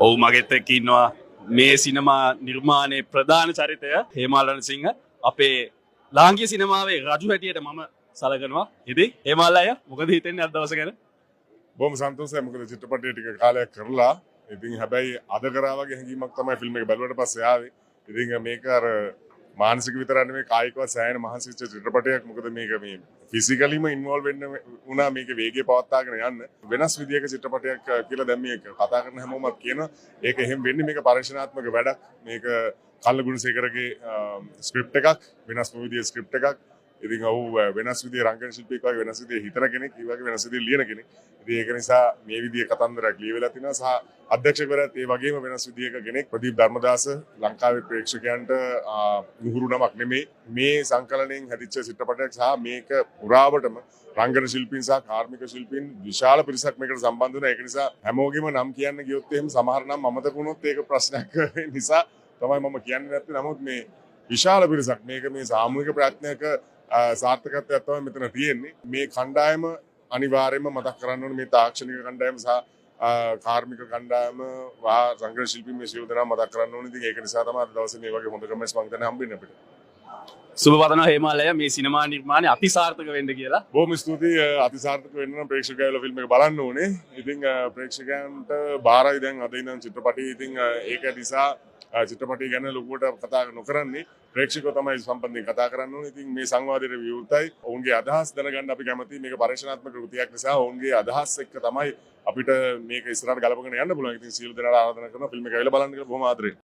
ඔව් මගෙත් එක්ක ඉන්නවා මේ සිනමා නිර්මාණයේ ප්‍රධාන චරිතය හේමාල් රණසිංහ. අපේ ලාංකීය සිනමාවේ රජු හැටියට මම සලකනවා. ඉතින් හේමාල් අයියා මොකද හිතන්නේ අද දවස ගැන? බොහොම සන්තෝෂයි. මොකද චිත්‍රපටය ටික කාලයක් කරලා ඉතින් හැබැයි අද කරා වගේ හැඟීමක් තමයි ෆිල්ම් එක බැලුවට පස්සේ ආවේ. ඉතින් මේක අර මානසික විතරක් නෙමෙයි කායිකව සෑහෙන මහන්සි වෙච්ච චිත්‍රපටයක්. මොකද මේක මේ ෆිසිකලිම ඉන්වෝල්ව් වෙන්න වුණා මේක වේගය පවත්වාගෙන යන්න. වෙනස් විදියක චිත්‍රපටයක් කියලා දැන් මේක කතා කරන හැමෝම කියනවා. ඒක එහෙම වෙන්නේ මේක පරීක්ෂණාත්මක වැඩක්. මේක කල්ල ගුණසේකරගේ ස්ක්‍රිප්ට් එකක්, වෙනස් විදියේ ස්ක්‍රිප්ට් එකක්. ඉතින් ඔහු වෙනස් විදියේ රංගන ශිල්පියෙක් වගේ වෙනස් විදියේ හිතන කෙනෙක්, ඒ වගේ වෙනස් විදියේ ලියන කෙනෙක්. ඉතින් ඒක නිසා මේ විදියේ කතන්දරයක් ලියවිලා තිනවා සහ අධ්‍යක්ෂකවරයාත් ඒ වගේම වෙනස් විදියක කෙනෙක්. ප්‍රදීප් ධර්මදාස ලංකාවේ ප්‍රේක්ෂකයන්ට නුහුරු නමක් නෙමෙයි. මේ සංකලනයෙන් හැදිච්ච චිත්‍රපටයක් සහ මේක පුරාවටම රංගන ශිල්පීන් සහ කාර්මික ශිල්පීන් විශාල පිරිසක් මේකට සම්බන්ධ වුණා. ඒක නිසා හැමෝගෙම නම් කියන්න ගියොත් එහෙම සමහර නම් අමතක වුණොත් ඒක ප්‍රශ්නයක් නිසා තමයි මම කියන්නේ නැත්තේ. නමුත් මේ විශාල පිරිසක් මේක මේ සාමූහික ප්‍රයත්නයක සාර්ථකත්වයක් තමයි මෙතන තියෙන්නේ. මේ කණ්ඩායම අනිවාර්යයෙන්ම මතක් කරන්න ඕනේ. මේ තාක්ෂණික කණ්ඩායම සහ කාර්මික කණ්ඩායම සංග්‍රහ ශිල්පීන් මේ සියලු දෙනා මතක් කරන්න ඕනේ. ඉතින් ඒක නිසා තමයි අද දවසේ මේ වගේ හොඳ කමෙන්ට්ස් මම දැන් හම්බෙන්නේ අපිට. සුබ පතනවා හේමාල් අයියා මේ සිනමා නිර්මාණය අතිසාර්ථක වෙන්න කියලා. බොහොම ස්තුතියි. අතිසාර්ථක වෙන්න නම් ප්‍රේක්ෂකයලා ෆිල්ම් එක බලන්න ඕනේ. ඉතින් ප්‍රේක්ෂකයන්ට බාරයි දැන් අද ඉඳන් චිත්‍රපටය. ඉතින් ඒක නිසා චිත්‍රපටය ගැන ලොකුවට කතා නොකරන්නේ ප්‍රේක්ෂකව තමයි සම්බන්ධයෙන් කතා කරන්න ඕනේ. ඉතින් මේ සංවාදයේ විවෘතයි. ඔවුන්ගේ අදහස් දැනගන්න අපි කැමතියි. මේක පරීක්ෂණාත්මක කෘතියක් නිසා ඔවුන්ගේ අදහස් එක්ක තමයි අපිට මේක ඉස්සරහට ගලපගෙන යන්න පුළුවන්. ඉතින් සියලු දෙනාට ආරාධනා කරනවා ෆිල්ම් එක ඇවිල්ලා බලන්න කියලා බොහොම ආදරෙන්.